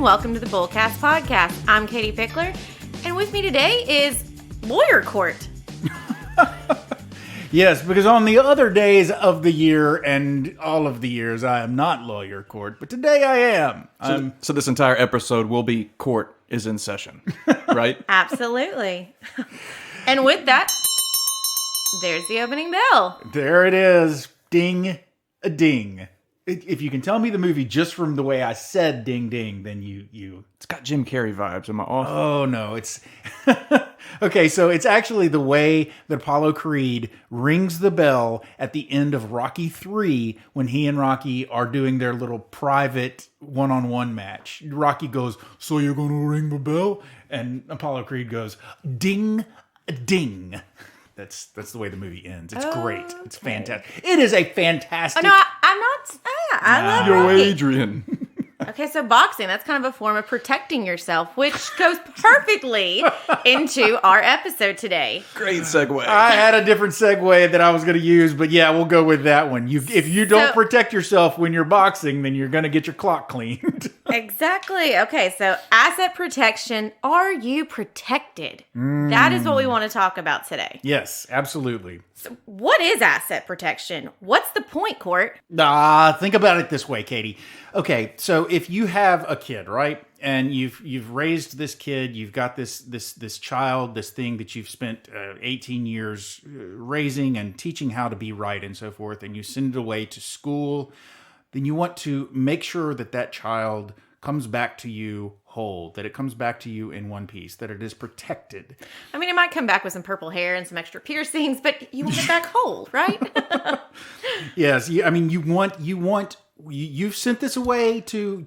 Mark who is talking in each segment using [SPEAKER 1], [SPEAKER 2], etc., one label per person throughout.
[SPEAKER 1] welcome to the Bullcast Podcast. I'm Katie Pickler, and with me today is Lawyer Cort.
[SPEAKER 2] Yes, because on the other days of the year and all of the years, I am not Lawyer Cort, but today I am.
[SPEAKER 3] So this entire episode will be Court is in session, right?
[SPEAKER 1] Absolutely. And with that, there's the opening bell.
[SPEAKER 2] There it is. Ding, a ding. If you can tell me the movie just from the way I said ding ding, then you...
[SPEAKER 3] It's got Jim Carrey vibes. Am I off?
[SPEAKER 2] Oh, no, it's... Okay, so it's actually the way that Apollo Creed rings the bell at the end of Rocky 3 when he and Rocky are doing their little private one-on-one match. Rocky goes, "So you're going to ring the bell?" And Apollo Creed goes, "Ding, ding." That's the way the movie ends. It's great. It's fantastic. It is a fantastic...
[SPEAKER 1] Oh, no, I'm not... I love
[SPEAKER 3] Yo,
[SPEAKER 1] Rocky.
[SPEAKER 3] Adrian.
[SPEAKER 1] Okay, so boxing, that's kind of a form of protecting yourself, which goes perfectly into our episode today.
[SPEAKER 3] Great segue.
[SPEAKER 2] I had a different segue that I was going to use, but yeah, we'll go with that one. If you don't protect yourself when you're boxing, then you're going to get your clock cleaned.
[SPEAKER 1] Exactly. Okay, so asset protection. Are you protected? That is what we want to talk about today.
[SPEAKER 2] Yes, absolutely.
[SPEAKER 1] So what is asset protection? What's the point, Cort?
[SPEAKER 2] Think about it this way, Katie. Okay, so if you have a kid, right, and you've raised this kid, you've got this child, this thing that you've spent 18 years raising and teaching how to be right and so forth, and you send it away to school, then you want to make sure that that child comes back to you whole, that it comes back to you in one piece, that it is protected.
[SPEAKER 1] I mean, it might come back with some purple hair and some extra piercings, but you want it back whole, right?
[SPEAKER 2] Yes, I mean, you've sent this away to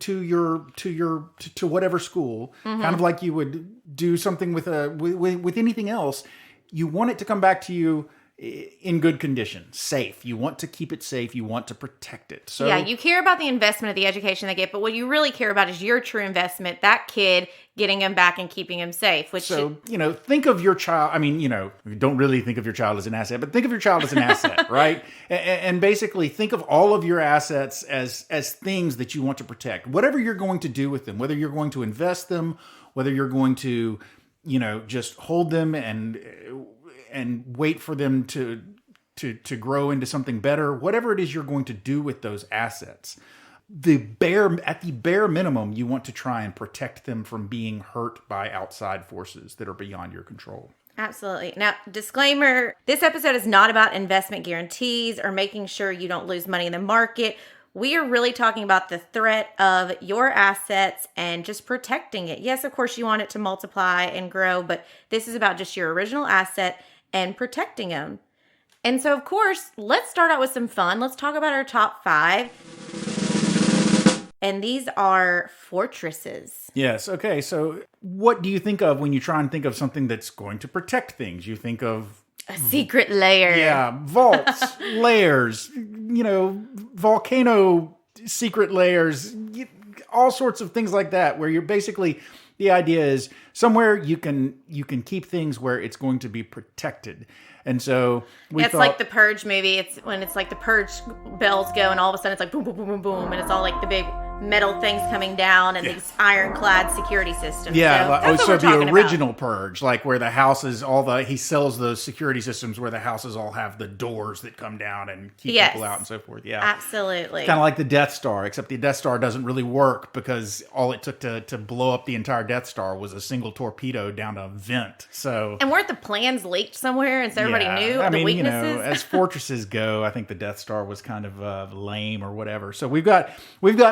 [SPEAKER 2] whatever school, kind of like you would do something with anything else. You want it to come back to you in good condition, safe. You want to keep it safe. You want to protect it. So
[SPEAKER 1] yeah, you care about the investment of the education they get, but what you really care about is your true investment, that kid getting him back and keeping him safe.
[SPEAKER 2] Think of your child. I mean, don't really think of your child as an asset, but think of your child as an asset, right? And basically think of all of your assets as things that you want to protect. Whatever you're going to do with them, whether you're going to invest them, whether you're going to, just hold them and wait for them to grow into something better, whatever it is you're going to do with those assets, at the bare minimum, you want to try and protect them from being hurt by outside forces that are beyond your control.
[SPEAKER 1] Absolutely. Now, disclaimer, this episode is not about investment guarantees or making sure you don't lose money in the market. We are really talking about the threat of your assets and just protecting it. Yes, of course, you want it to multiply and grow, but this is about just your original asset and protecting them. And so, of course, let's start out with some fun. Let's talk about our top 5. And these are fortresses.
[SPEAKER 2] Yes. Okay. So what do you think of when you try and think of something that's going to protect things? You think of
[SPEAKER 1] a secret layer.
[SPEAKER 2] Yeah. Vaults, layers, volcano secret layers, all sorts of things like that, where you're basically... The idea is somewhere you can keep things where it's going to be protected. And so
[SPEAKER 1] it's like the Purge movie. It's when it's like the Purge bells go and all of a sudden it's like boom, boom, boom, boom, boom. And it's all like the big metal things coming down and these ironclad security systems.
[SPEAKER 2] Yeah,
[SPEAKER 1] so
[SPEAKER 2] the original Purge, like where the houses, he sells those security systems where the houses all have the doors that come down and keep people out and so forth. Yeah,
[SPEAKER 1] absolutely.
[SPEAKER 2] Kind of like the Death Star, except the Death Star doesn't really work because all it took to blow up the entire Death Star was a single torpedo down a vent. So,
[SPEAKER 1] and weren't the plans leaked somewhere and so everybody knew the weaknesses?
[SPEAKER 2] As fortresses go, I think the Death Star was kind of lame or whatever. So we've got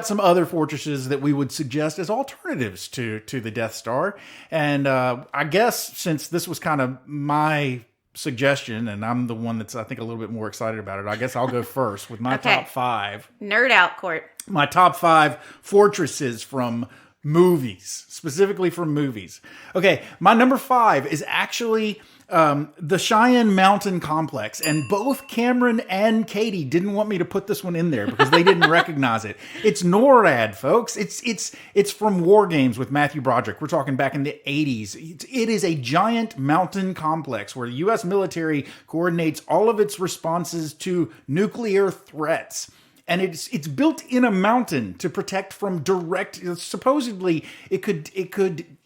[SPEAKER 2] some other fortresses that we would suggest as alternatives to the Death Star. And I guess since this was kind of my suggestion, and I'm the one that's, I think, a little bit more excited about it, I guess I'll go first with my top 5.
[SPEAKER 1] Nerd out, Cort.
[SPEAKER 2] My top 5 fortresses from movies, specifically from movies. Okay, my number 5 is actually the Cheyenne Mountain Complex, and both Cameron and Katie didn't want me to put this one in there because they didn't recognize it. It's NORAD, folks. It's from War Games with Matthew Broderick. We're talking back in the 80s. It is a giant mountain complex where the U.S. military coordinates all of its responses to nuclear threats. And it's built in a mountain to protect from direct. Supposedly, it could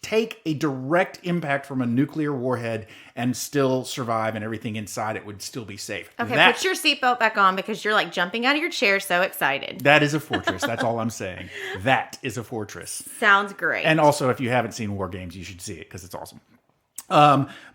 [SPEAKER 2] take a direct impact from a nuclear warhead and still survive, and everything inside it would still be safe.
[SPEAKER 1] Okay, put your seatbelt back on because you're like jumping out of your chair, so excited.
[SPEAKER 2] That is a fortress. That's all I'm saying. That is a fortress.
[SPEAKER 1] Sounds great.
[SPEAKER 2] And also, if you haven't seen War Games, you should see it because it's awesome.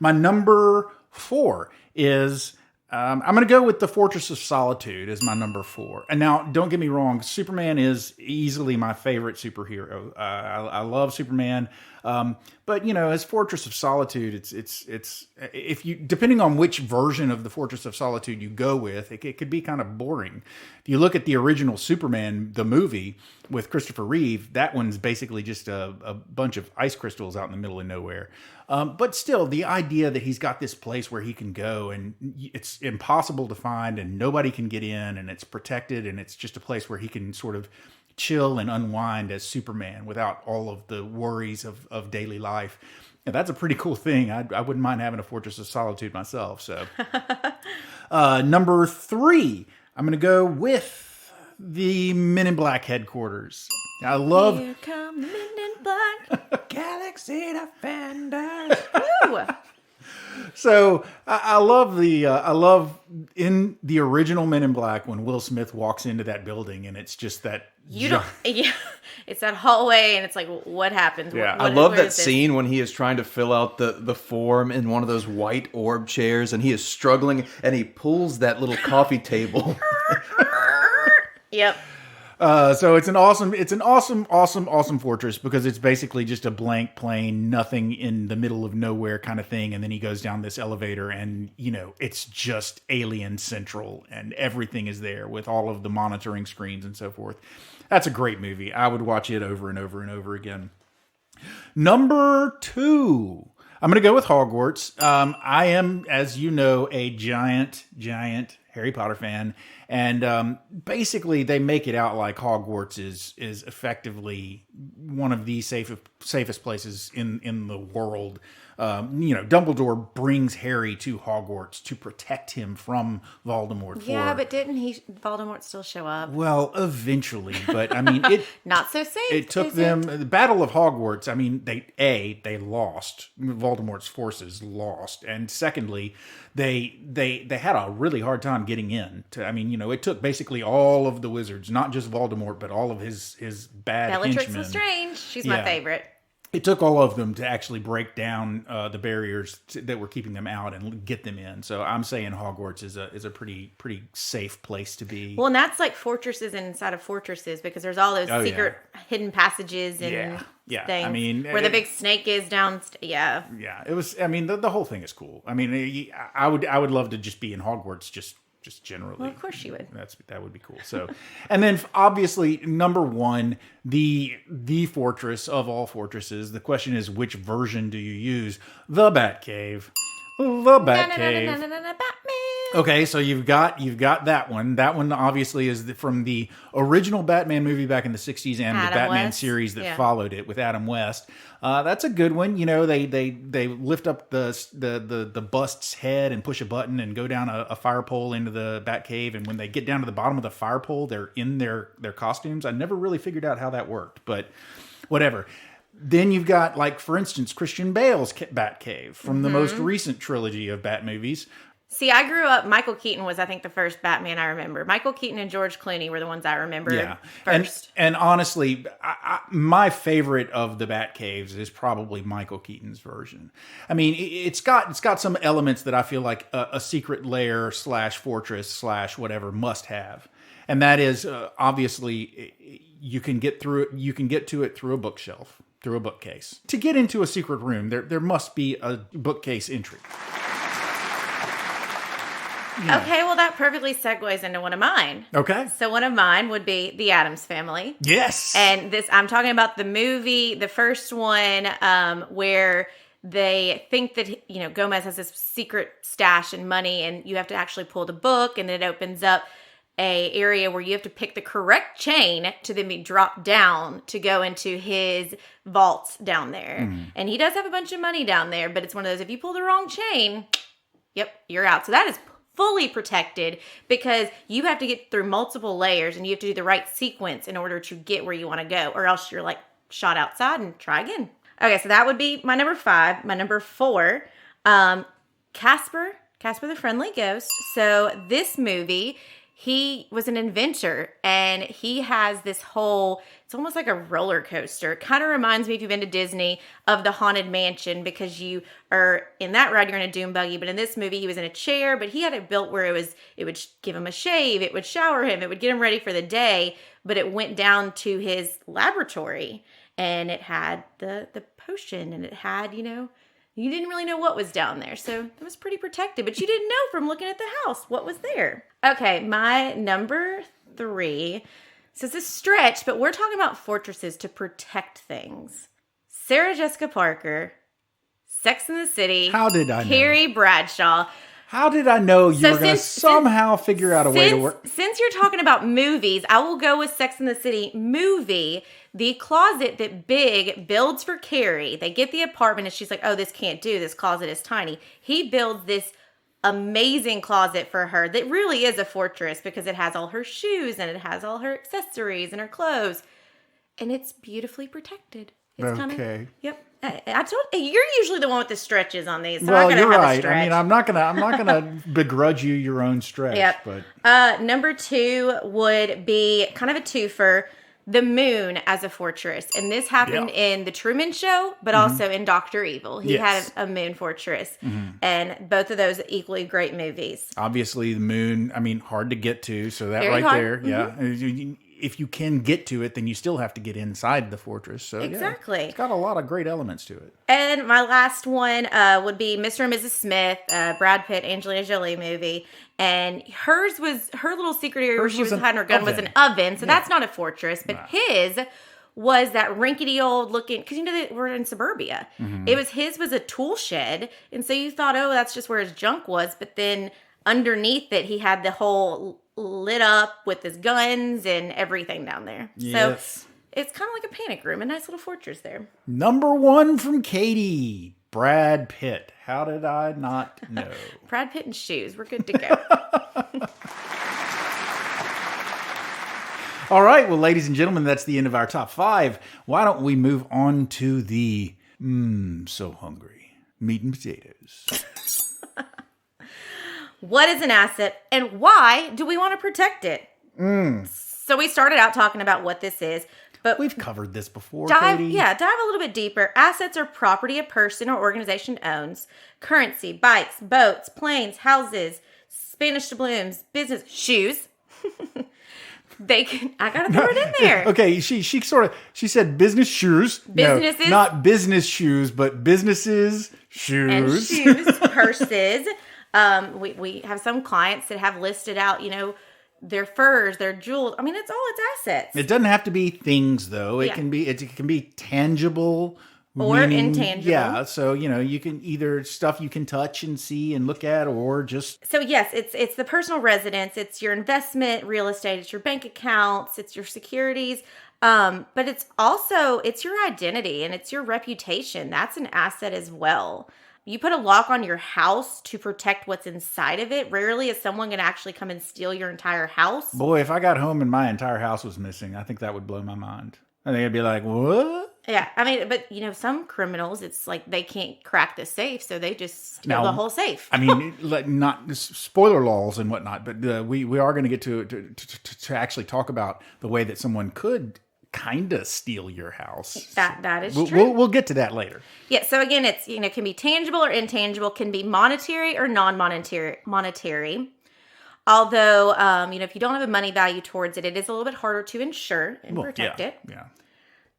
[SPEAKER 2] My number 4 is. I'm going to go with the Fortress of Solitude as my number 4. And now, don't get me wrong, Superman is easily my favorite superhero. I love Superman, but as Fortress of Solitude, it's if you depending on which version of the Fortress of Solitude you go with, it could be kind of boring. If you look at the original Superman, the movie with Christopher Reeve, that one's basically just a bunch of ice crystals out in the middle of nowhere. But still, the idea that he's got this place where he can go and it's impossible to find and nobody can get in and it's protected and it's just a place where he can sort of chill and unwind as Superman without all of the worries of daily life. And that's a pretty cool thing. I wouldn't mind having a Fortress of Solitude myself. So, number 3, I'm going to go with the Men in Black headquarters. I love.
[SPEAKER 1] Here come the Men in Black.
[SPEAKER 3] Galaxy Defenders.
[SPEAKER 1] Woo!
[SPEAKER 2] So I love in the original Men in Black when Will Smith walks into that building and it's just that.
[SPEAKER 1] It's that hallway and it's like, what happens?
[SPEAKER 2] Yeah.
[SPEAKER 3] I love that scene when he is trying to fill out the form in one of those white orb chairs and he is struggling and he pulls that little coffee table.
[SPEAKER 1] Yep.
[SPEAKER 2] So it's an awesome fortress because it's basically just a blank plain, nothing in the middle of nowhere kind of thing. And then he goes down this elevator and, it's just alien central and everything is there with all of the monitoring screens and so forth. That's a great movie. I would watch it over and over and over again. Number 2. I'm going to go with Hogwarts. I am, as you know, a giant Harry Potter fan. And basically, they make it out like Hogwarts is effectively one of the safest places in the world. Dumbledore brings Harry to Hogwarts to protect him from Voldemort.
[SPEAKER 1] Yeah, but didn't Voldemort still show up?
[SPEAKER 2] Well, eventually, but I mean, it
[SPEAKER 1] not so safe.
[SPEAKER 2] It took them the Battle of Hogwarts. I mean, they lost. Voldemort's forces lost, and secondly, they had a really hard time getting in. It took basically all of the wizards, not just Voldemort, but all of his bad
[SPEAKER 1] Bellatrix
[SPEAKER 2] henchmen.
[SPEAKER 1] Lestrange. She's my favorite.
[SPEAKER 2] It took all of them to actually break down the barriers that were keeping them out and get them in. So I'm saying Hogwarts is a pretty safe place to be.
[SPEAKER 1] Well, and that's like fortresses inside of fortresses because there's all those secret hidden passages and things.
[SPEAKER 2] I mean,
[SPEAKER 1] where the big snake is downstairs. Yeah.
[SPEAKER 2] Yeah. It was. I mean, the whole thing is cool. I mean, I would love to just be in Hogwarts just generally.
[SPEAKER 1] Well, of course you would.
[SPEAKER 2] That would be cool. So, and then obviously number 1, the fortress of all fortresses. The question is, which version do you use? The Batcave. The Batcave.
[SPEAKER 1] Batman.
[SPEAKER 2] Okay, so you've got that one. That one obviously is from the original Batman movie back in the 60s and the Batman series that followed it with Adam West. That's a good one. They lift up the bust's head and push a button and go down a fire pole into the Batcave, and when they get down to the bottom of the fire pole, they're in their costumes. I never really figured out how that worked, but whatever. Then you've got, like, for instance, Christian Bale's Batcave from the most recent trilogy of Bat movies.
[SPEAKER 1] See, I grew up, Michael Keaton was, I think, the first Batman I remember. Michael Keaton and George Clooney were the ones I remember first.
[SPEAKER 2] And honestly, my favorite of the Batcaves is probably Michael Keaton's version. I mean, it's got some elements that I feel like a secret lair / fortress / whatever must have. And that is, obviously, you can get to it through a bookshelf, through a bookcase. To get into a secret room, there must be a bookcase entry.
[SPEAKER 1] Yeah. Okay, well, that perfectly segues into one of mine.
[SPEAKER 2] Okay.
[SPEAKER 1] So one of mine would be The Addams Family.
[SPEAKER 2] Yes.
[SPEAKER 1] And I'm talking about the movie, the first one, where they think that, Gomez has this secret stash and money, and you have to actually pull the book, and it opens up a area where you have to pick the correct chain to then be dropped down to go into his vaults down there. And he does have a bunch of money down there, but it's one of those, if you pull the wrong chain, yep, you're out. So that is fully protected because you have to get through multiple layers and you have to do the right sequence in order to get where you want to go, or else you're like shot outside and try again. Okay, so that would be my number 5. My number 4, Casper the Friendly Ghost. So this movie, he was an inventor and he has this whole, it's almost like a roller coaster. It kind of reminds me, if you've been to Disney, of the Haunted Mansion, because you are in that ride, you're in a doom buggy. But in this movie, he was in a chair, but he had it built where it would give him a shave, it would shower him, it would get him ready for the day. But it went down to his laboratory and it had the potion and it had, you didn't really know what was down there. So it was pretty protected, but you didn't know from looking at the house what was there. Okay, my number 3. So it's a stretch, but we're talking about fortresses to protect things. Sarah Jessica Parker, Sex and the City.
[SPEAKER 2] How did I know?
[SPEAKER 1] Carrie Bradshaw.
[SPEAKER 2] How did I know you were going to somehow figure out a way to work?
[SPEAKER 1] Since you're talking about movies, I will go with Sex and the City movie. The closet that Big builds for Carrie. They get the apartment and she's like, oh, this can't do. This closet is tiny. He builds this amazing closet for her that really is a fortress because it has all her shoes and it has all her accessories and her clothes. And it's beautifully protected. It's
[SPEAKER 2] okay.
[SPEAKER 1] Yep. You're usually the one with the stretches on these. So
[SPEAKER 2] well, you're right. I mean, I'm not gonna begrudge you your own stretch.
[SPEAKER 1] Yep.
[SPEAKER 2] But
[SPEAKER 1] number 2 would be kind of a twofer. The moon as a fortress. And this happened in The Truman Show, but also in Dr. Evil. He had a moon fortress. And both of those equally great movies.
[SPEAKER 2] Obviously, the moon, I mean, hard to get to. So that
[SPEAKER 1] Very
[SPEAKER 2] right
[SPEAKER 1] hard.
[SPEAKER 2] there, if you can get to it, then you still have to get inside the fortress. So
[SPEAKER 1] Exactly.
[SPEAKER 2] It's got a lot of great elements to it.
[SPEAKER 1] And my last one would be Mr. and Mrs. Smith, Brad Pitt, Angelina Jolie movie. And her little secret area where she was hiding her gun was an oven. So that's not a fortress. But his was that rinkety old looking, because we're in suburbia. His was a tool shed. And so you thought, oh, that's just where his junk was. But then underneath it, he had the whole lit up with his guns and everything down there.
[SPEAKER 2] Yes.
[SPEAKER 1] So it's kind of like a panic room, a nice little fortress there.
[SPEAKER 2] Number 1 from Katie, Brad Pitt. How did I not know?
[SPEAKER 1] Brad Pitt and shoes. We're good to go.
[SPEAKER 2] All right. Well, ladies and gentlemen, that's the end of our top 5. Why don't we move on to the so hungry meat and potatoes?
[SPEAKER 1] What is an asset and why do we want to protect it? So we started out talking about what this is, but
[SPEAKER 2] we've covered this before,
[SPEAKER 1] dive
[SPEAKER 2] Katie.
[SPEAKER 1] a little bit deeper. Assets are property a person or organization owns. Currency, bikes, boats, planes, houses, Spanish doubloons, business, shoes. I gotta throw it in there.
[SPEAKER 2] Okay, she said business shoes.
[SPEAKER 1] Businesses.
[SPEAKER 2] No, not business shoes, but businesses, shoes.
[SPEAKER 1] And shoes, purses. We have some clients that have listed out, their furs, their jewels. I mean, it's assets.
[SPEAKER 2] It doesn't have to be things, though. It can be tangible
[SPEAKER 1] or intangible.
[SPEAKER 2] Yeah, so you can either stuff you can touch and see and look at, or just.
[SPEAKER 1] So yes, it's the personal residence. It's your investment real estate. It's your bank accounts. It's your securities. But it's your identity and it's your reputation. That's an asset as well. You put a lock on your house to protect what's inside of it. Rarely is someone going to actually come and steal your entire house.
[SPEAKER 2] Boy, if I got home and my entire house was missing, I think that would blow my mind. I think I'd be like, what?
[SPEAKER 1] Yeah, I mean, but some criminals, it's like they can't crack the safe, so they just steal the whole safe.
[SPEAKER 2] I mean, not spoiler laws and whatnot, but we are going to get to actually talk about the way that someone could kind of steal your house.
[SPEAKER 1] That is true.
[SPEAKER 2] We'll get to that later.
[SPEAKER 1] Yeah. So again, it's can be tangible or intangible, can be monetary or non-monetary. Although if you don't have a money value towards it, it is a little bit harder to insure and protect it.
[SPEAKER 2] Yeah.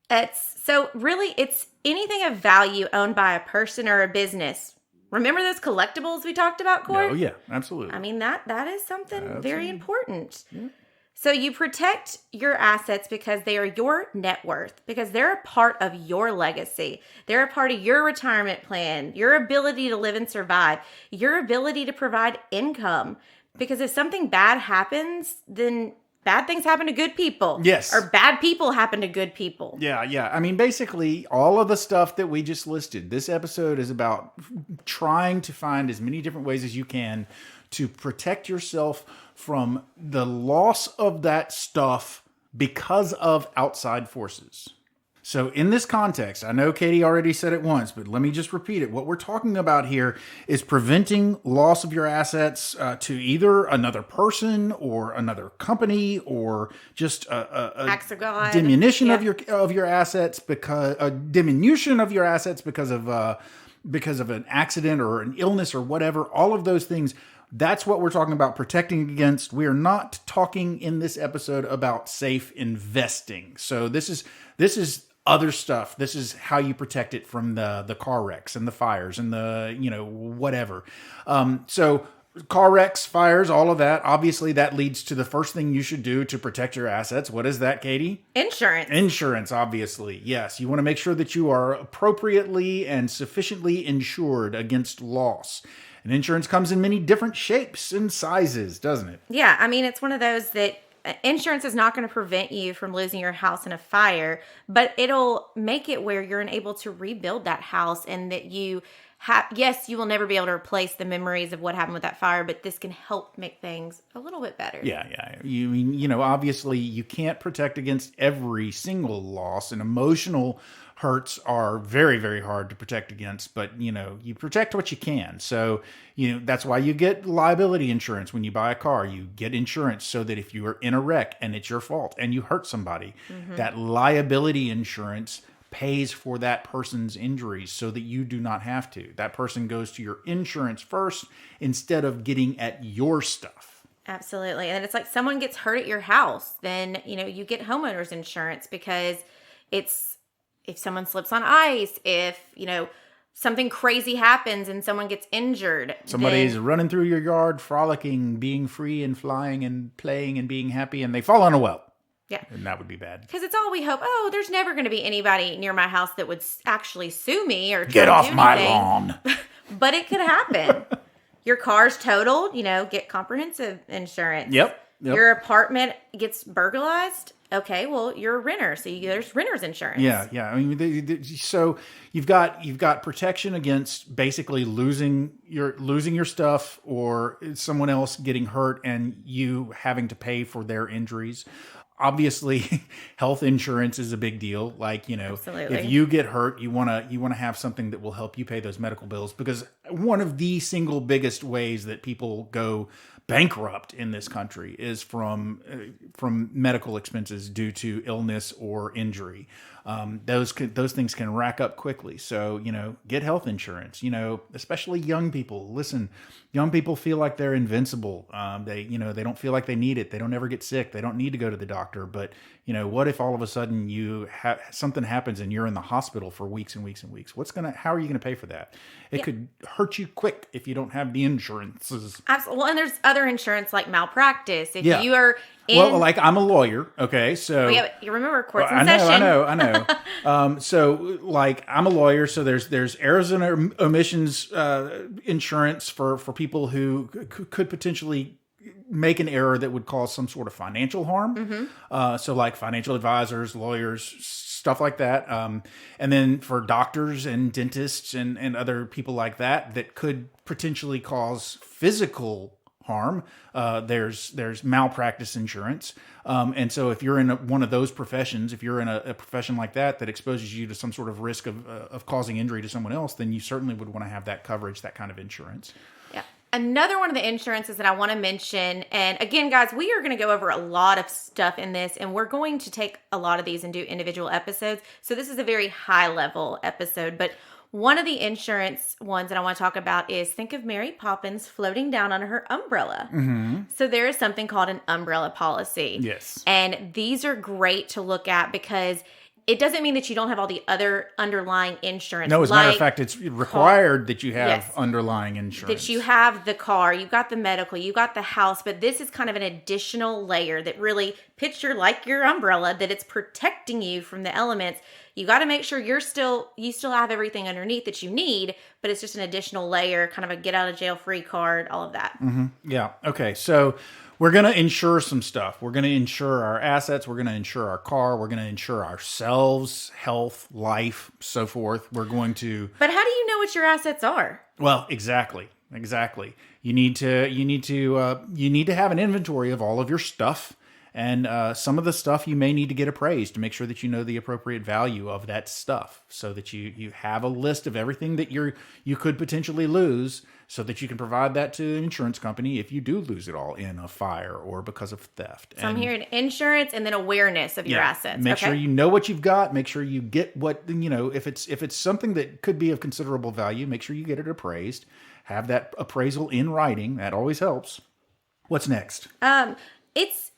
[SPEAKER 1] It's anything of value owned by a person or a business. Remember those collectibles we talked about, Cort?
[SPEAKER 2] Oh yeah, absolutely.
[SPEAKER 1] I mean that is something very important. Yeah. So you protect your assets because they are your net worth, because they're a part of your legacy. They're a part of your retirement plan, your ability to live and survive, your ability to provide income. Because if something bad happens, then bad things happen to good people.
[SPEAKER 2] Yes.
[SPEAKER 1] Or bad people happen to good people.
[SPEAKER 2] Yeah, yeah. I mean, basically, all of the stuff that we just listed, this episode is about trying to find as many different ways as you can to protect yourself from the loss of that stuff because of outside forces. So in this context, I know Katie already said it once, but let me just repeat it. What we're talking about here is preventing loss of your assets to either another person or another company, or just
[SPEAKER 1] Acts of God.
[SPEAKER 2] diminution of your assets because of an accident or an illness or whatever. All of those things. That's what we're talking about protecting against. We are not talking in this episode about safe investing. So this is other stuff. This is how you protect it from the car wrecks and the fires and the, whatever. So car wrecks, fires, all of that. Obviously, that leads to the first thing you should do to protect your assets. What is that, Katie?
[SPEAKER 1] Insurance.
[SPEAKER 2] Insurance, obviously. Yes. You want to make sure that you are appropriately and sufficiently insured against loss. And insurance comes in many different shapes and sizes, doesn't it?
[SPEAKER 1] Yeah. I mean, it's one of those that insurance is not going to prevent you from losing your house in a fire, but it'll make it where you're able to rebuild that house, and that you have, yes, you will never be able to replace the memories of what happened with that fire, but this can help make things a little bit better.
[SPEAKER 2] Yeah, yeah. You mean, obviously you can't protect against every single loss, and emotional hurts are very, very hard to protect against, but you protect what you can. So, that's why you get liability insurance when you buy a car. You get insurance so that if you are in a wreck and it's your fault and you hurt somebody, that liability insurance pays for that person's injuries so that you do not have to. That person goes to your insurance first instead of getting at your stuff.
[SPEAKER 1] Absolutely. And then it's like someone gets hurt at your house, then, you get homeowners insurance, because if someone slips on ice, if, something crazy happens and someone gets injured.
[SPEAKER 2] Somebody's running through your yard, frolicking, being free and flying and playing and being happy, and they fall on a well.
[SPEAKER 1] Yeah.
[SPEAKER 2] And that would be bad.
[SPEAKER 1] Because it's all we hope. Oh, there's never going to be anybody near my house that would actually sue me or
[SPEAKER 2] get off my lawn.
[SPEAKER 1] But it could happen. Your car's totaled, get comprehensive insurance.
[SPEAKER 2] Yep.
[SPEAKER 1] Your apartment gets burglarized. Okay, well, you're a renter, so there's renter's insurance.
[SPEAKER 2] Yeah. I mean, so you've got protection against basically losing your stuff, or someone else getting hurt and you having to pay for their injuries. Obviously, health insurance is a big deal. Like,
[SPEAKER 1] Absolutely.
[SPEAKER 2] If you get hurt, you want to have something that will help you pay those medical bills, because one of the single biggest ways that people go bankrupt in this country is from medical expenses due to illness or injury. Those things can rack up quickly. So, get health insurance, especially young people. Listen, young people feel like they're invincible. They don't feel like they need it. They don't ever get sick. They don't need to go to the doctor. But, what if all of a sudden something happens and you're in the hospital for weeks and weeks and weeks? How are you going to pay for that? It could hurt you quick if you don't have the insurances.
[SPEAKER 1] Absolutely. Well, and there's other insurance like malpractice. If you are
[SPEAKER 2] well, like, I'm a lawyer, okay, so...
[SPEAKER 1] Well, yeah, you remember court's in
[SPEAKER 2] I
[SPEAKER 1] session.
[SPEAKER 2] I know. So, like, I'm a lawyer, so there's errors and omissions insurance for people who could potentially make an error that would cause some sort of financial harm. So, like, financial advisors, lawyers, stuff like that. And then for doctors and dentists and other people like that could potentially cause physical harm. There's malpractice insurance. And so if you're in one of those professions, if you're in a profession like that exposes you to some sort of risk of causing injury to someone else, then you certainly would want to have that coverage, that kind of insurance.
[SPEAKER 1] Yeah. Another one of the insurances that I want to mention, and again, guys, we are going to go over a lot of stuff in this, and we're going to take a lot of these and do individual episodes. So this is a very high level episode, but one of the insurance ones that I want to talk about is, think of Mary Poppins floating down on her umbrella. So there is something called an umbrella policy.
[SPEAKER 2] Yes.
[SPEAKER 1] And these are great to look at because it doesn't mean that you don't have all the other underlying insurance.
[SPEAKER 2] No, as a matter of fact, it's required that you have
[SPEAKER 1] Yes.
[SPEAKER 2] underlying insurance.
[SPEAKER 1] That you have the car, you got the medical, you got the house, but this is kind of an additional layer that really picture like your umbrella, that it's protecting you from the elements. You got to make sure you still have everything underneath that you need, but it's just an additional layer, kind of a get out of jail free card, all of that.
[SPEAKER 2] Yeah. Okay. So we're going to insure some stuff. We're going to insure our assets. We're going to insure our car. We're going to insure ourselves, health, life, so forth. We're going to.
[SPEAKER 1] But how do you know what your assets are?
[SPEAKER 2] Well, exactly. You need to have an inventory of all of your stuff. And some of the stuff you may need to get appraised to make sure that you know the appropriate value of that stuff, so that you have a list of everything that you could potentially lose, so that you can provide that to an insurance company if you do lose it all in a fire or because of theft.
[SPEAKER 1] So I'm hearing insurance and then awareness of your assets.
[SPEAKER 2] Make sure you know what you've got. Make sure you get what, if it's something that could be of considerable value, make sure you get it appraised. Have that appraisal in writing. That always helps. What's next?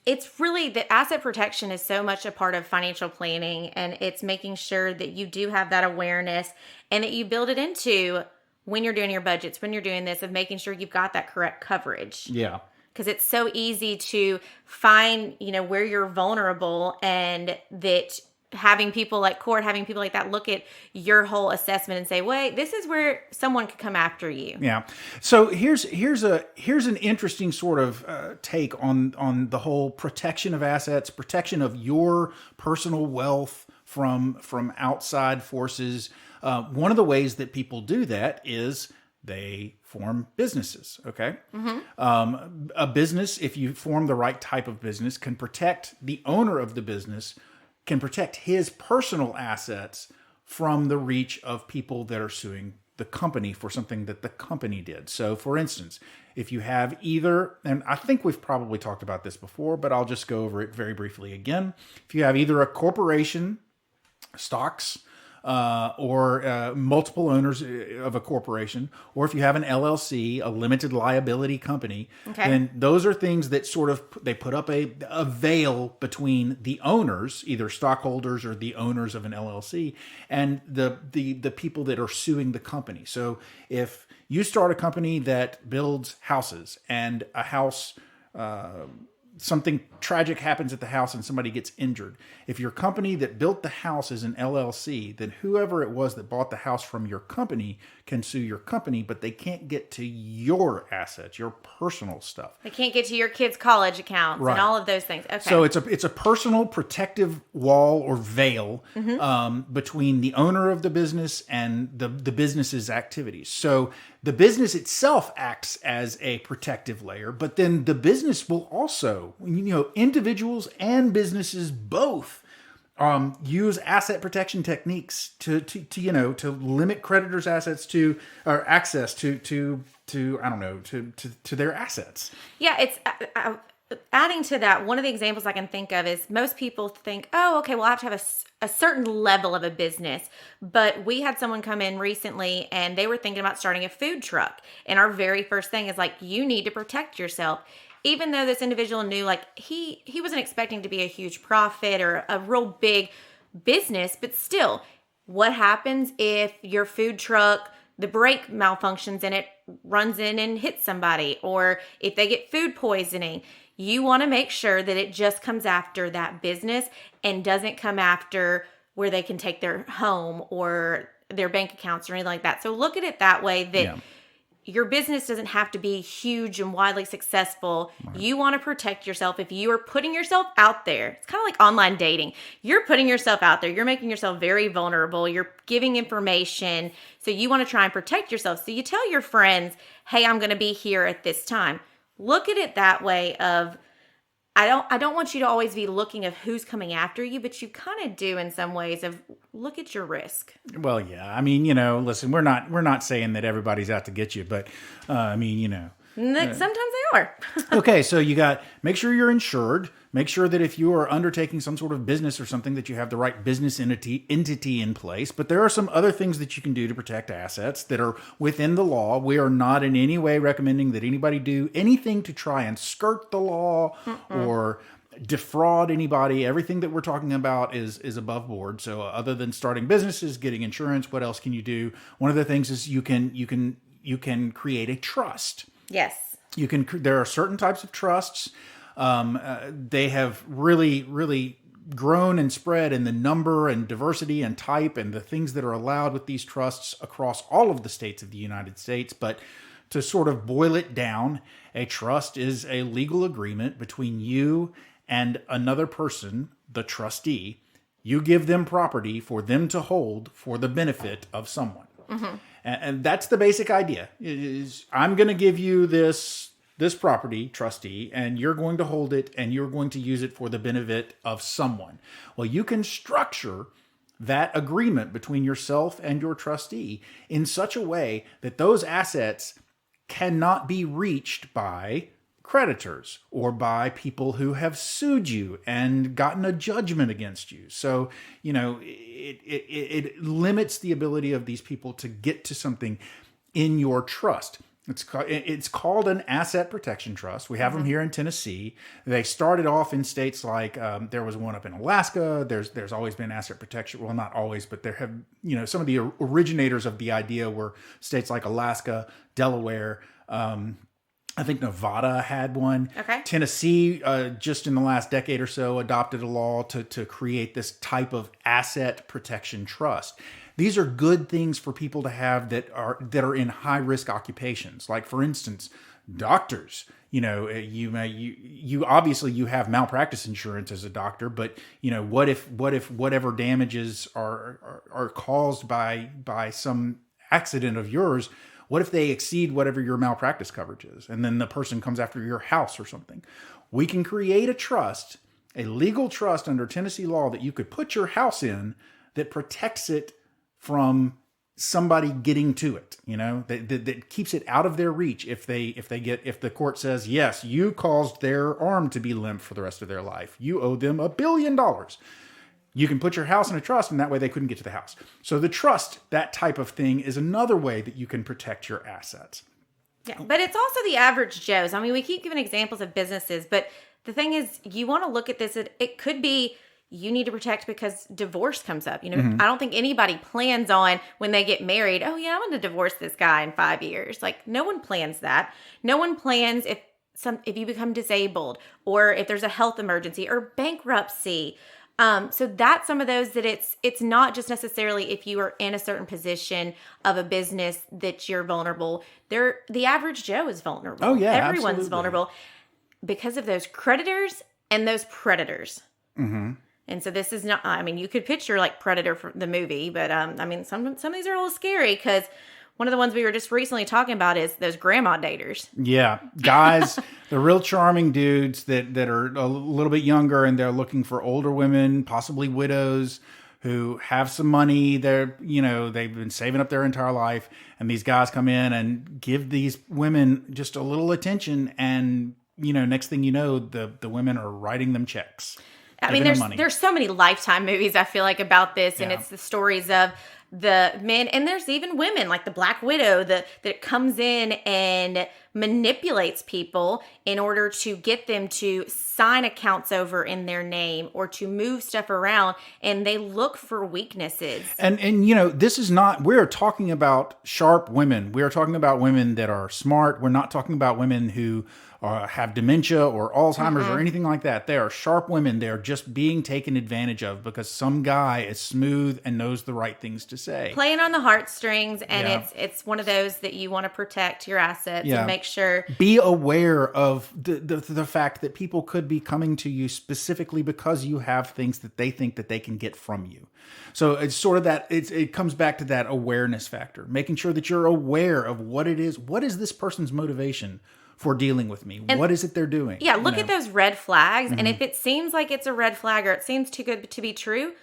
[SPEAKER 1] It's really, the asset protection is so much a part of financial planning, and it's making sure that you do have that awareness and that you build it into when you're doing your budgets, when you're doing this, of making sure you've got that correct coverage.
[SPEAKER 2] Yeah.
[SPEAKER 1] Because it's so easy to find, where you're vulnerable, and that having people like Cort, having people like that look at your whole assessment and say, wait, this is where someone could come after you.
[SPEAKER 2] Yeah. So here's an interesting sort of take on the whole protection of assets, protection of your personal wealth from outside forces. One of the ways that people do that is they form businesses. Okay. Mm-hmm. A business, if you form the right type of business, can protect the owner of the business, can protect his personal assets from the reach of people that are suing the company for something that the company did. So, for instance, if you have either, and I think we've probably talked about this before, but I'll just go over it very briefly again. If you have either a corporation, stocks, or multiple owners of a corporation, or if you have an LLC, a limited liability company, then those are things that sort of, they put up a veil between the owners, either stockholders or the owners of an LLC, and the people that are suing the company. So if you start a company that builds houses, and a house, something tragic happens at the house and somebody gets injured. If your company that built the house is an LLC, then whoever it was that bought the house from your company can sue your company, but they can't get to your assets, your personal stuff.
[SPEAKER 1] They can't get to your kids' college accounts and all of those things. Okay.
[SPEAKER 2] So it's a personal protective wall or veil between the owner of the business and the business's activities. So the business itself acts as a protective layer, but then the business will also, individuals and businesses both use asset protection techniques to limit creditors' assets or access to their assets.
[SPEAKER 1] Yeah, it's adding to that. One of the examples I can think of is most people think, oh, okay, well, I have to have a certain level of a business. But we had someone come in recently and they were thinking about starting a food truck. And our very first thing is like, you need to protect yourself. Even though this individual knew, like, he wasn't expecting to be a huge profit or a real big business, but still, what happens if your food truck, the brake malfunctions and it runs in and hits somebody, or if they get food poisoning? You want to make sure that it just comes after that business and doesn't come after where they can take their home or their bank accounts or anything like that. So look at it that way, that your business doesn't have to be huge and widely successful. Right. You want to protect yourself. If you are putting yourself out there, it's kind of like online dating. You're putting yourself out there. You're making yourself very vulnerable. You're giving information. So you want to try and protect yourself. So you tell your friends, hey, I'm going to be here at this time. Look at it that way of, I don't want you to always be looking of who's coming after you, but you kind of do in some ways of look at your risk.
[SPEAKER 2] Well, yeah. I mean, listen, we're not saying that everybody's out to get you, but sometimes
[SPEAKER 1] they are.
[SPEAKER 2] Okay. So make sure you're insured. Make sure that if you are undertaking some sort of business or something, that you have the right business entity in place. But there are some other things that you can do to protect assets that are within the law. We are not in any way recommending that anybody do anything to try and skirt the law or defraud anybody. Everything that we're talking about is above board. So other than starting businesses, getting insurance, what else can you do? One of the things is you can create a trust.
[SPEAKER 1] Yes.
[SPEAKER 2] There are certain types of trusts. They have really grown and spread in the number and diversity and type and the things that are allowed with these trusts across all of the states of the United States. But to sort of boil it down, a trust is a legal agreement between you and another person, the trustee. You give them property for them to hold for the benefit of someone. And that's the basic idea. Is I'm going to give you this property, trustee, and you're going to hold it and you're going to use it for the benefit of someone. Well, you can structure that agreement between yourself and your trustee in such a way that those assets cannot be reached by creditors or by people who have sued you and gotten a judgment against you. So, it limits the ability of these people to get to something in your trust. It's called an asset protection trust. We have them here in Tennessee. They started off in states like there was one up in Alaska. There's always been asset protection. Well, not always, but there have some of the originators of the idea were states like Alaska, Delaware. I think Nevada had one.
[SPEAKER 1] Okay.
[SPEAKER 2] Tennessee, just in the last decade or so, adopted a law to create this type of asset protection trust. These are good things for people to have that are in high risk occupations. Like, for instance, doctors. You obviously you have malpractice insurance as a doctor, but what if whatever damages are caused by some accident of yours? What if they exceed whatever your malpractice coverage is, and then the person comes after your house or something? We can create a trust, a legal trust under Tennessee law that you could put your house in that protects it from somebody getting to it, that keeps it out of their reach if the court says, yes, you caused their arm to be limp for the rest of their life. You owe them $1 billion. You can put your house in a trust, and that way they couldn't get to the house. So the trust, that type of thing, is another way that you can protect your assets.
[SPEAKER 1] Yeah, but it's also the average Joes. I mean, we keep giving examples of businesses, but the thing is, you want to look at this, it could be you need to protect because divorce comes up. I don't think anybody plans on when they get married, oh yeah, I'm going to divorce this guy in 5 years. Like, no one plans that. No one plans if you become disabled or if there's a health emergency or bankruptcy. So that's some of those that it's not just necessarily if you are in a certain position of a business that you're vulnerable. The average Joe is vulnerable.
[SPEAKER 2] Oh yeah,
[SPEAKER 1] everyone's
[SPEAKER 2] absolutely vulnerable
[SPEAKER 1] because of those creditors and those predators.
[SPEAKER 2] Mm-hmm.
[SPEAKER 1] And so this is not. I mean, you could picture like Predator from the movie, but some of these are a little scary because one of the ones we were just recently talking about is those grandma daters.
[SPEAKER 2] Yeah, guys, the real charming dudes that are a little bit younger and they're looking for older women, possibly widows, who have some money. They've been saving up their entire life, and these guys come in and give these women just a little attention, and next thing you know, the women are writing them checks.
[SPEAKER 1] I mean, there's so many Lifetime movies I feel like about this, and it's the stories of the men, and there's even women like the Black Widow that comes in and manipulates people in order to get them to sign accounts over in their name or to move stuff around, and they look for weaknesses.
[SPEAKER 2] And this is not, we're talking about sharp women. We are talking about women that are smart. We're not talking about women who have dementia or Alzheimer's or anything like that. They are sharp women. They're just being taken advantage of because some guy is smooth and knows the right things to say.
[SPEAKER 1] Playing on the heartstrings, and it's one of those that you want to protect your assets and make sure.
[SPEAKER 2] Be aware of the fact that people could be coming to you specifically because you have things that they think that they can get from you. So it's sort of that, it comes back to that awareness factor, making sure that you're aware of what it is. What is this person's motivation for dealing with me? And what is it they're doing?
[SPEAKER 1] Yeah, look at those red flags. And if it seems like it's a red flag or it seems too good to be true,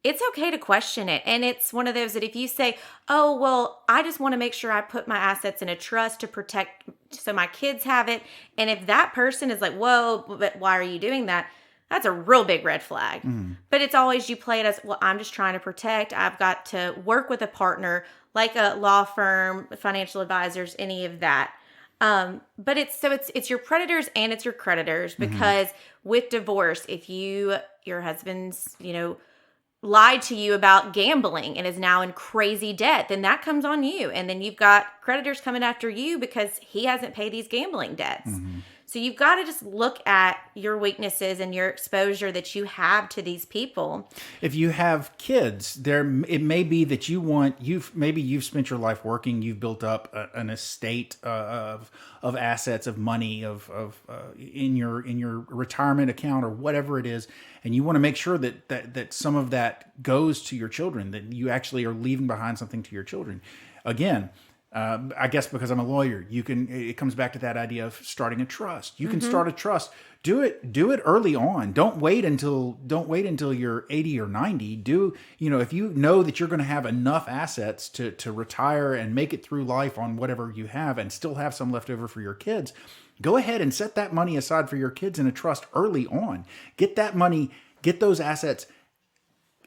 [SPEAKER 1] it's okay to question it. And it's one of those that if you say, oh, well, I just want to make sure I put my assets in a trust to protect so my kids have it. And if that person is like, whoa, but why are you doing that? That's a real big red flag. But it's always you play it as, well, I'm just trying to protect. I've got to work with a partner like a law firm, financial advisors, any of that. But it's your predators and it's your creditors, because with divorce, if your husband's, lied to you about gambling and is now in crazy debt, then that comes on you. And then you've got creditors coming after you because he hasn't paid these gambling debts. So you've got to just look at your weaknesses and your exposure that you have to these people.
[SPEAKER 2] If you have kids, it may be that you've spent your life working, you've built up an estate of assets, of money, in your retirement account or whatever it is, and you want to make sure that some of that goes to your children, that you actually are leaving behind something to your children. Again, I guess because I'm a lawyer, it comes back to that idea of starting a trust. You can start a trust. Do it early on. Don't wait until you're 80 or 90. If you know that you're going to have enough assets to retire and make it through life on whatever you have and still have some left over for your kids, go ahead and set that money aside for your kids in a trust early on. Get that money, get those assets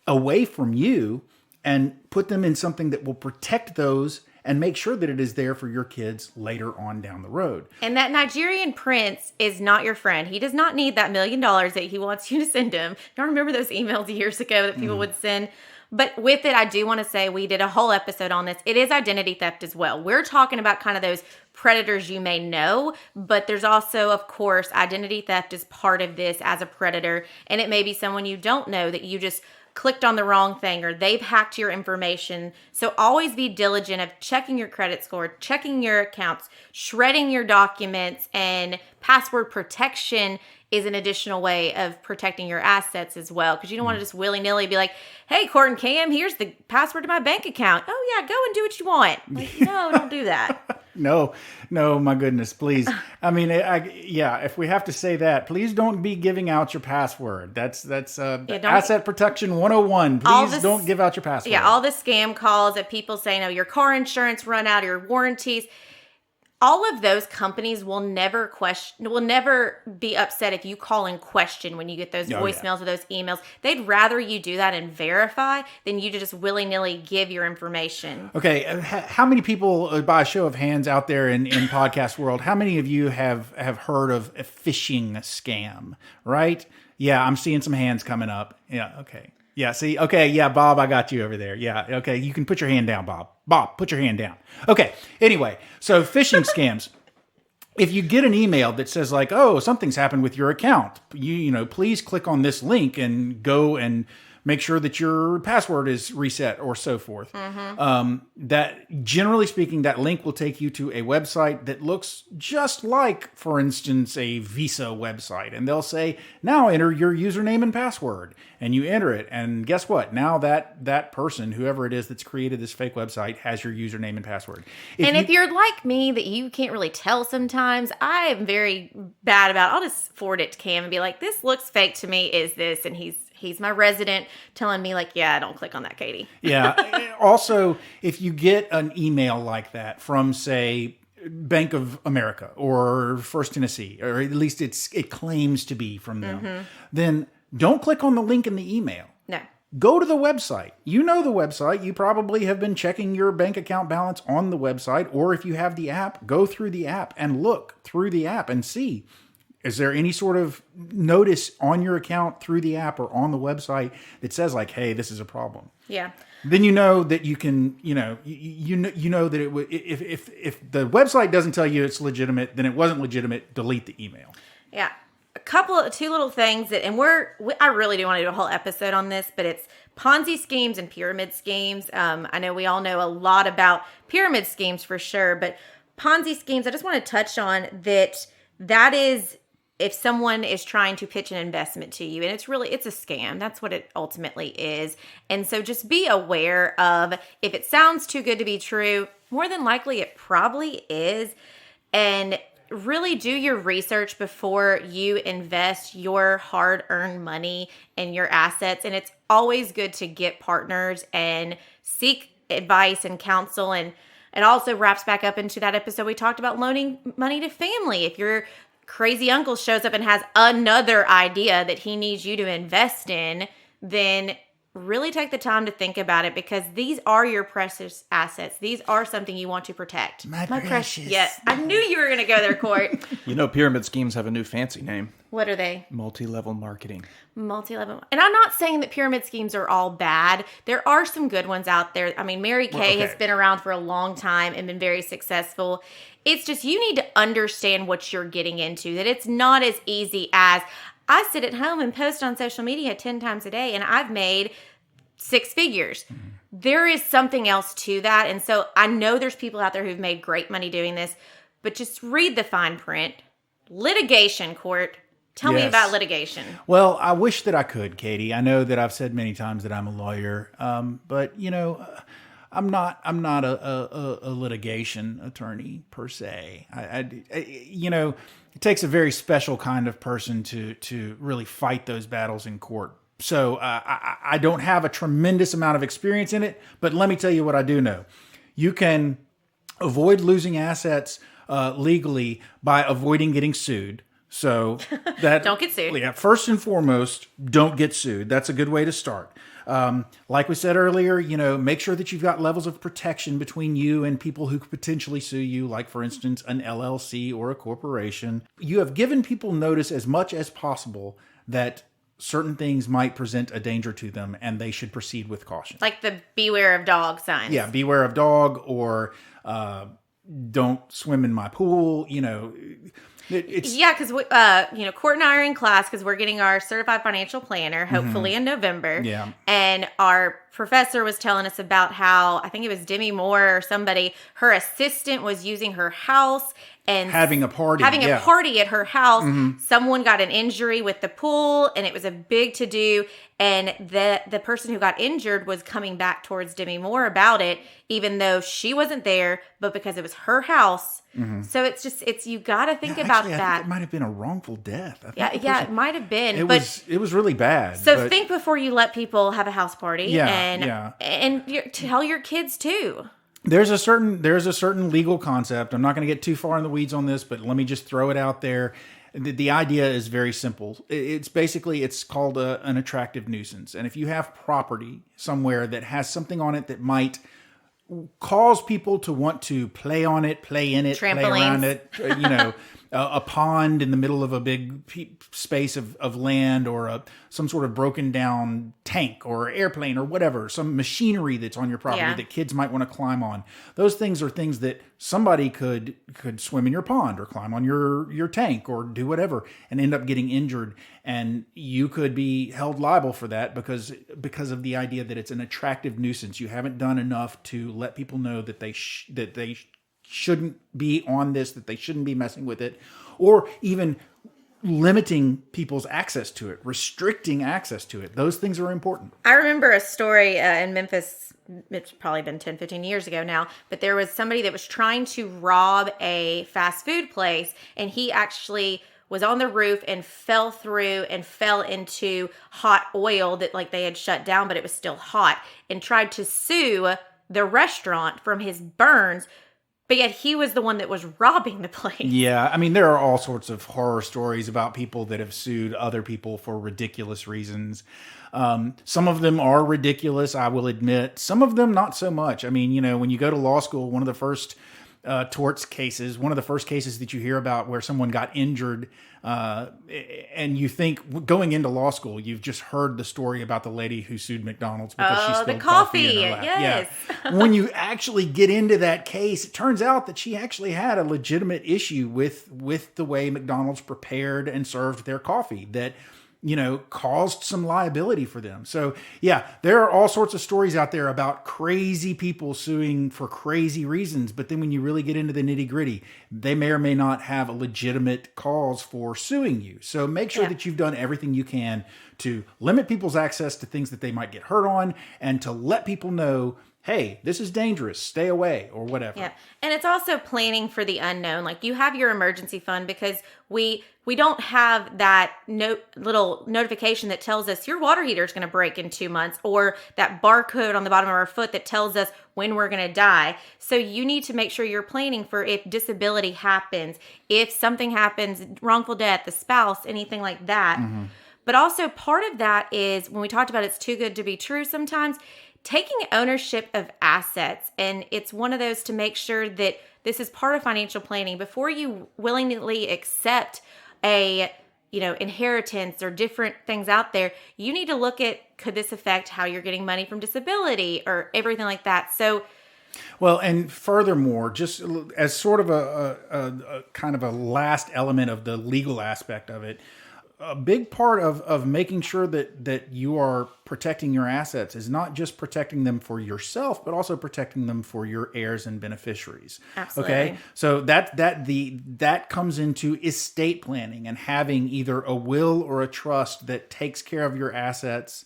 [SPEAKER 2] away from you and put them in something that will protect those and make sure that it is there for your kids later on down the road.
[SPEAKER 1] And that Nigerian prince is not your friend. He does not need that $1 million that he wants you to send him. Don't remember those emails years ago that people would send. But with it, I do want to say we did a whole episode on this. It is identity theft as well. We're talking about kind of those predators you may know, but there's also, of course, identity theft is part of this as a predator. And it may be someone you don't know that you just clicked on the wrong thing or they've hacked your information. So always be diligent of checking your credit score, checking your accounts, shredding your documents, and password protection is an additional way of protecting your assets as well. Because you don't want to just willy-nilly be like, hey, Cort and Cam, here's the password to my bank account. Oh yeah, go and do what you want. Like, no, don't do that.
[SPEAKER 2] No, my goodness, please. I mean, if we have to say that, please don't be giving out your password. That's asset protection 101. Please don't give out your password.
[SPEAKER 1] Yeah, all the scam calls that people say, no, your car insurance run out, your warranties. All of those companies will never be upset if you call and question when you get those voicemails or those emails. They'd rather you do that and verify than you to just willy-nilly give your information.
[SPEAKER 2] Okay, how many people, by a show of hands out there in podcast world, how many of you have heard of a phishing scam, right? Yeah, I'm seeing some hands coming up. Yeah, okay. Yeah, see? Okay, yeah, Bob, I got you over there. Yeah, okay, you can put your hand down, Bob. Bob, put your hand down. Okay, anyway, so phishing scams. If you get an email that says like, oh, something's happened with your account, please click on this link and go and make sure that your password is reset or so forth. That, generally speaking, that link will take you to a website that looks just like, for instance, a Visa website. And they'll say, now enter your username and password. And you enter it. And guess what? Now that person, whoever it is that's created this fake website, has your username and password.
[SPEAKER 1] If you're like me, that you can't really tell sometimes, I am very bad about, I'll just forward it to Cam and be like, this looks fake to me. Is this? And he's my resident telling me like, yeah, don't click on that, Katie.
[SPEAKER 2] Yeah. Also, if you get an email like that from, say, Bank of America or First Tennessee, or at least it claims to be from them, then don't click on the link in the email.
[SPEAKER 1] No.
[SPEAKER 2] Go to the website. You know the website. You probably have been checking your bank account balance on the website, or if you have the app, go through the app and look through the app and see, is there any sort of notice on your account through the app or on the website that says like, hey, this is a problem?
[SPEAKER 1] Yeah.
[SPEAKER 2] Then you know that you can, you know that it would, if the website doesn't tell you it's legitimate, then it wasn't legitimate, delete the email.
[SPEAKER 1] Yeah. Two little things that, and I really do want to do a whole episode on this, but it's Ponzi schemes and pyramid schemes. I know we all know a lot about pyramid schemes for sure, but Ponzi schemes, I just want to touch on that is, if someone is trying to pitch an investment to you, and it's a scam. That's what it ultimately is. And so just be aware of, if it sounds too good to be true, more than likely it probably is. And really do your research before you invest your hard-earned money and your assets. And it's always good to get partners and seek advice and counsel. And it also wraps back up into that episode we talked about loaning money to family. If your crazy uncle shows up and has another idea that he needs you to invest in, then really take the time to think about it, because these are your precious assets. These are something you want to protect.
[SPEAKER 2] My precious.
[SPEAKER 1] Yes, I knew you were going to go there, Cort.
[SPEAKER 3] You know, pyramid schemes have a new fancy name.
[SPEAKER 1] What are they?
[SPEAKER 3] Multi-level marketing.
[SPEAKER 1] Multi-level. And I'm not saying that pyramid schemes are all bad. There are some good ones out there. I mean, Mary Kay has been around for a long time and been very successful. It's just you need to understand what you're getting into, that it's not as easy as I sit at home and post on social media 10 times a day and I've made 6 figures. Mm-hmm. There is something else to that. And so I know there's people out there who've made great money doing this, but just read the fine print. Litigation, Cort. Tell me about litigation.
[SPEAKER 2] Well, I wish that I could, Katie. I know that I've said many times that I'm a lawyer, but you know, I'm not a litigation attorney per se. You know, it takes a very special kind of person to really fight those battles in court. So I don't have a tremendous amount of experience in it, but let me tell you what I do know. You can avoid losing assets legally by avoiding getting sued. So that
[SPEAKER 1] don't get sued.
[SPEAKER 2] Yeah, first and foremost, don't get sued. That's a good way to start. Like we said earlier, you know, make sure that you've got levels of protection between you and people who could potentially sue you, like, for instance, an LLC or a corporation. You have given people notice as much as possible that certain things might present a danger to them and they should proceed with caution.
[SPEAKER 1] Like the beware of dog signs.
[SPEAKER 2] Yeah, beware of dog, or don't swim in my pool, you know.
[SPEAKER 1] Yeah, because you know, Cort and I are in class because we're getting our certified financial planner, hopefully in November.
[SPEAKER 2] Yeah.
[SPEAKER 1] And our professor was telling us about how, I think it was Demi Moore or somebody, her assistant was using her house and
[SPEAKER 2] having a party
[SPEAKER 1] at her house. Someone got an injury with the pool and it was a big to-do, and the person who got injured was coming back towards Demi Moore about it, even though she wasn't there, but because it was her house. So it's you got to think about
[SPEAKER 2] actually,
[SPEAKER 1] that.
[SPEAKER 2] I think it might have been a wrongful death.
[SPEAKER 1] It might have been.
[SPEAKER 2] It was really bad.
[SPEAKER 1] So think before you let people have a house party.
[SPEAKER 2] And
[SPEAKER 1] tell your kids too.
[SPEAKER 2] There's a certain legal concept. I'm not going to get too far in the weeds on this, but let me just throw it out there. The idea is very simple. It's called an attractive nuisance. And if you have property somewhere that has something on it that might cause people to want to play on it, play in it, play around it, you know, a pond in the middle of a big space of land, or some sort of broken down tank or airplane or whatever, some machinery that's on your property that kids might want to climb on. Those things are things that somebody could swim in your pond or climb on your tank or do whatever and end up getting injured. And you could be held liable for that because of the idea that it's an attractive nuisance. You haven't done enough to let people know that they shouldn't be on this, that they shouldn't be messing with it, or even limiting people's access to it, restricting access to it. Those things are important.
[SPEAKER 1] I remember a story in Memphis, it's probably been 10, 15 years ago now, but there was somebody that was trying to rob a fast food place, and he actually was on the roof and fell through and fell into hot oil that, like, they had shut down, but it was still hot, and tried to sue the restaurant from his burns. But yet he was the one that was robbing the place. Yeah,
[SPEAKER 2] I mean, there are all sorts of horror stories about people that have sued other people for ridiculous reasons. Some of them are ridiculous, I will admit. Some of them not so much. I mean, you know, when you go to law school, one of the first torts cases, one of the first cases that you hear about where someone got injured, and you think, going into law school, you've just heard the story about the lady who sued McDonald's because she spilled coffee in her lap.
[SPEAKER 1] Yes.
[SPEAKER 2] Yeah. When you actually get into that case, it turns out that she actually had a legitimate issue with the way McDonald's prepared and served their coffee that, you know, caused some liability for them. So yeah, there are all sorts of stories out there about crazy people suing for crazy reasons. But then when you really get into the nitty gritty, they may or may not have a legitimate cause for suing you. So make sure that you've done everything you can to limit people's access to things that they might get hurt on, and to let people know, hey, this is dangerous, stay away, or whatever.
[SPEAKER 1] Yeah. And it's also planning for the unknown. Like, you have your emergency fund, because we don't have that little notification that tells us your water heater is going to break in 2 months, or that barcode on the bottom of our foot that tells us when we're going to die. So you need to make sure you're planning for if disability happens, if something happens, wrongful death, the spouse, anything like that. But also part of that is when we talked about it's too good to be true sometimes, taking ownership of assets. And it's one of those to make sure that this is part of financial planning before you willingly accept a inheritance or different things out there. You need to look at, could this affect how you're getting money from disability or everything like that? So,
[SPEAKER 2] well, and furthermore, just as sort of a kind of a last element of the legal aspect of it, a big part of making sure that you are protecting your assets is not just protecting them for yourself, but also protecting them for your heirs and beneficiaries.
[SPEAKER 1] Absolutely.
[SPEAKER 2] Okay, so that comes into estate planning and having either a will or a trust that takes care of your assets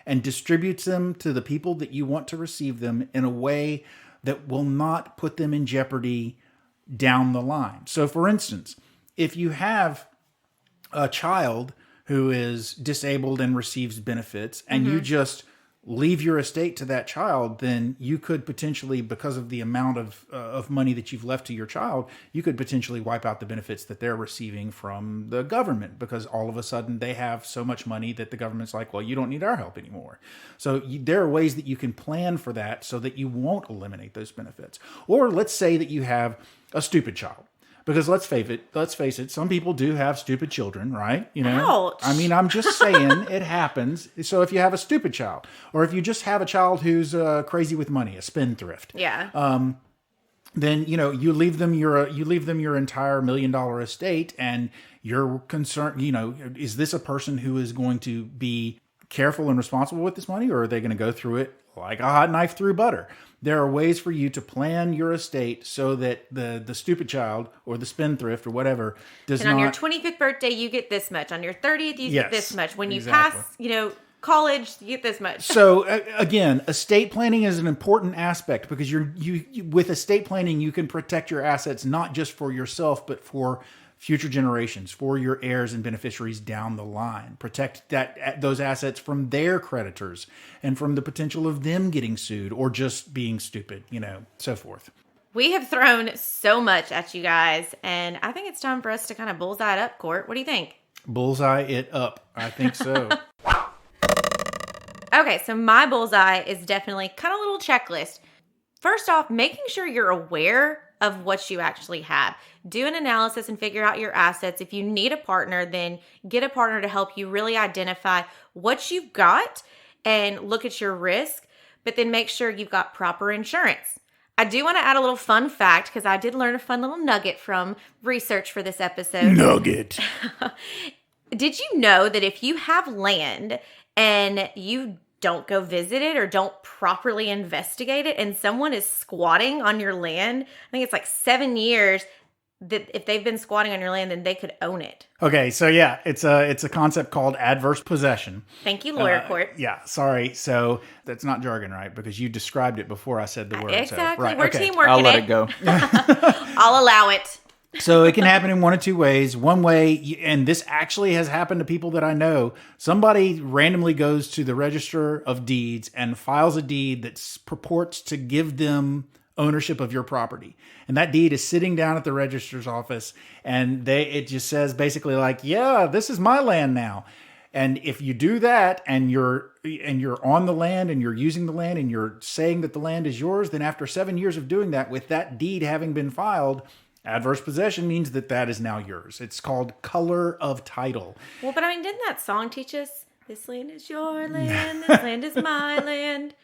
[SPEAKER 2] and distributes them to the people that you want to receive them in a way that will not put them in jeopardy down the line. So, for instance, if you have a child who is disabled and receives benefits and you just leave your estate to that child, then you could potentially, because of the amount of money that you've left to your child, you could potentially wipe out the benefits that they're receiving from the government, because all of a sudden they have so much money that the government's like, well, you don't need our help anymore. So there are ways that you can plan for that so that you won't eliminate those benefits. Or let's say that you have a stupid child. Because let's face it, some people do have stupid children, right?
[SPEAKER 1] Ouch.
[SPEAKER 2] I mean, I'm just saying it happens. So if you have a stupid child, or if you just have a child who's crazy with money, a spendthrift,
[SPEAKER 1] yeah,
[SPEAKER 2] then you leave them your entire $1 million estate, and you're concerned. Is this a person who is going to be careful and responsible with this money, or are they going to go through it like a hot knife through butter? There are ways for you to plan your estate so that the stupid child or the spendthrift or whatever does not.
[SPEAKER 1] And on your 25th birthday, you get this much. On your 30th, you get this much. When you
[SPEAKER 2] exactly.
[SPEAKER 1] pass, college, you get this much.
[SPEAKER 2] So again, estate planning is an important aspect, because you with estate planning, you can protect your assets not just for yourself, but for future generations, for your heirs and beneficiaries down the line. Protect those assets from their creditors and from the potential of them getting sued or just being stupid, so forth.
[SPEAKER 1] We have thrown so much at you guys, and I think it's time for us to kind of bullseye it up, Cort. What do you think?
[SPEAKER 2] Bullseye it up. I think so.
[SPEAKER 1] Okay, so my bullseye is definitely kind of a little checklist. First off, making sure you're aware of what you actually have. Do an analysis and figure out your assets. If you need a partner, then get a partner to help you really identify what you've got and look at your risk, but then make sure you've got proper insurance. I do want to add a little fun fact, because I did learn a fun little nugget from research for this episode.
[SPEAKER 2] Nugget.
[SPEAKER 1] Did you know that if you have land and you don't go visit it or don't properly investigate it, and someone is squatting on your land, I think it's like 7 years, that if they've been squatting on your land, then they could own it.
[SPEAKER 2] Okay, so yeah, it's a concept called adverse possession.
[SPEAKER 1] Thank you, lawyer Cort.
[SPEAKER 2] Yeah, sorry. So that's not jargon, right? Because you described it before I said the word.
[SPEAKER 1] Exactly.
[SPEAKER 2] So, right,
[SPEAKER 1] We're
[SPEAKER 2] okay.
[SPEAKER 1] teamwork.
[SPEAKER 3] I'll let it go.
[SPEAKER 1] I'll allow it.
[SPEAKER 2] So it can happen in one of two ways. One way, and this actually has happened to people that I know, somebody randomly goes to the Register of Deeds and files a deed that purports to give them ownership of your property. And that deed is sitting down at the registrar's office, and it just says basically like, yeah, this is my land now. And if you do that and you're on the land and you're using the land and you're saying that the land is yours, then after 7 years of doing that, with that deed having been filed, adverse possession means that is now yours. It's called color of title.
[SPEAKER 1] Well, but I mean, didn't that song teach us, this land is your land, this land is my land?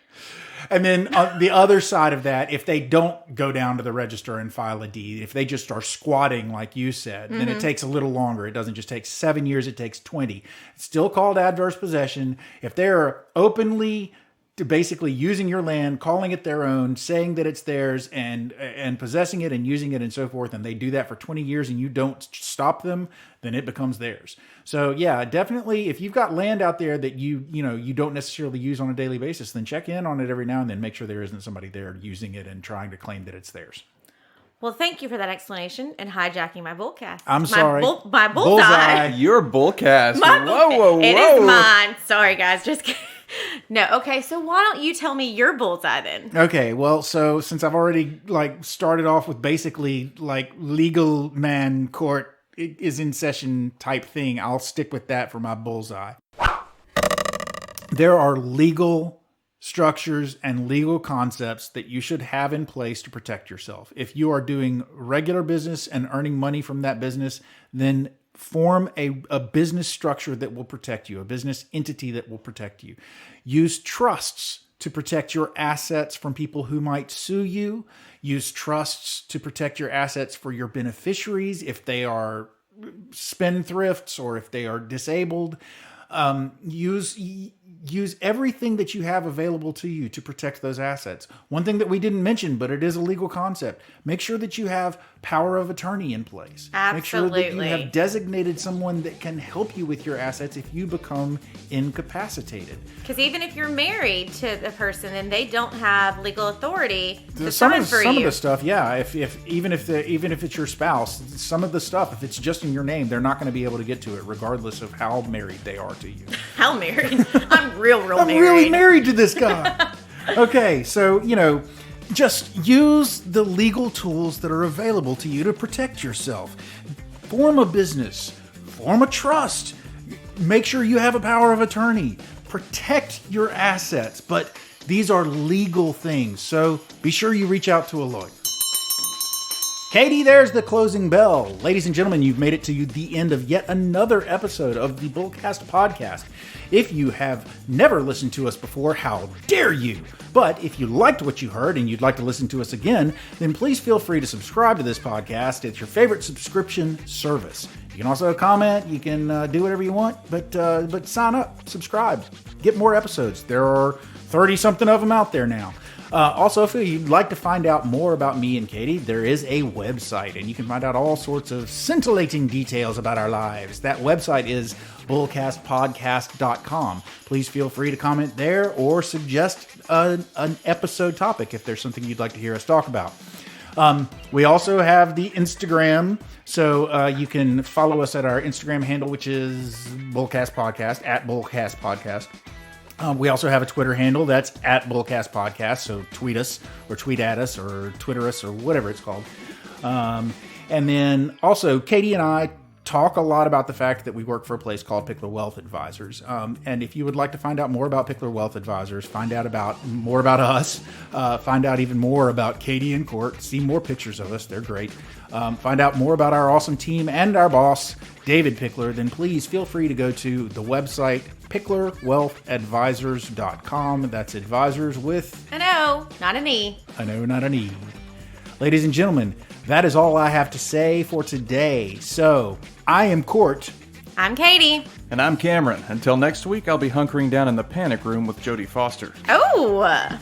[SPEAKER 2] And then on the other side of that, if they don't go down to the register and file a deed, if they just are squatting like you said, then it takes a little longer. It doesn't just take 7 years, it takes 20. It's still called adverse possession. If they're openly to basically using your land, calling it their own, saying that it's theirs, and possessing it and using it and so forth, and they do that for 20 years and you don't stop them, then it becomes theirs. So yeah, definitely, if you've got land out there that you don't necessarily use on a daily basis, then check in on it every now and then. Make sure there isn't somebody there using it and trying to claim that it's theirs.
[SPEAKER 1] Well, thank you for that explanation and hijacking my bullcast.
[SPEAKER 2] I'm sorry.
[SPEAKER 1] My bullseye.
[SPEAKER 3] Your bullcast.
[SPEAKER 1] Whoa. It is mine. Sorry, guys. Just kidding. No, okay, so why don't you tell me your bullseye then?
[SPEAKER 2] Okay, well, so since I've already started off with basically legal man Cort is in session type thing, I'll stick with that for my bullseye. There are legal structures and legal concepts that you should have in place to protect yourself. If you are doing regular business and earning money from that business, then form a business structure that will protect you, a business entity that will protect you. Use trusts to protect your assets from people who might sue you. Use trusts to protect your assets for your beneficiaries if they are spendthrifts or if they are disabled. Use everything that you have available to you to protect those assets. One thing that we didn't mention, but it is a legal concept. Make sure that you have power of attorney in place.
[SPEAKER 1] Absolutely.
[SPEAKER 2] Make sure that you have designated someone that can help you with your assets if you become incapacitated.
[SPEAKER 1] Because even if you're married to the person and they don't have legal authority to
[SPEAKER 2] some
[SPEAKER 1] sign
[SPEAKER 2] of
[SPEAKER 1] for you.
[SPEAKER 2] the stuff, yeah. If even if it's your spouse, some of the stuff, if it's just in your name, they're not going to be able to get to it, regardless of how married they are to you.
[SPEAKER 1] How married? I'm real
[SPEAKER 2] I'm
[SPEAKER 1] married.
[SPEAKER 2] really married to this guy. Okay, so, just use the legal tools that are available to you to protect yourself. Form a business. Form a trust. Make sure you have a power of attorney. Protect your assets. But these are legal things, so be sure you reach out to a lawyer. Katie, there's the closing bell. Ladies and gentlemen, you've made it to the end of yet another episode of the Bullcast podcast. If you have never listened to us before, how dare you? But if you liked what you heard and you'd like to listen to us again, then please feel free to subscribe to this podcast at your favorite subscription service. You can also comment, you can do whatever you want, but sign up, subscribe, get more episodes. There are 30-something of them out there now. Also, if you'd like to find out more about me and Katie, there is a website, and you can find out all sorts of scintillating details about our lives. That website is bullcastpodcast.com. Please feel free to comment there or suggest an episode topic if there's something you'd like to hear us talk about. We also have the Instagram, so you can follow us at our Instagram handle, which is Bullcast Podcast, at Bullcast Podcast. We also have a Twitter handle that's at Bullcast Podcast, so tweet us or tweet at us or Twitter us or whatever it's called. And then also Katie and I talk a lot about the fact that we work for a place called Pickler Wealth Advisors. And if you would like to find out more about Pickler Wealth Advisors, find out more about us, find out even more about Katie and Cort, see more pictures of us, they're great. Find out more about our awesome team and our boss, David Pickler, then please feel free to go to the website picklerwealthadvisors.com. That's advisors with
[SPEAKER 1] an O, not an E.
[SPEAKER 2] An O, not an E. Ladies and gentlemen, that is all I have to say for today. So, I am Cort.
[SPEAKER 1] I'm Katie.
[SPEAKER 3] And I'm Cameron. Until next week, I'll be hunkering down in the panic room with Jodie Foster.
[SPEAKER 1] Oh!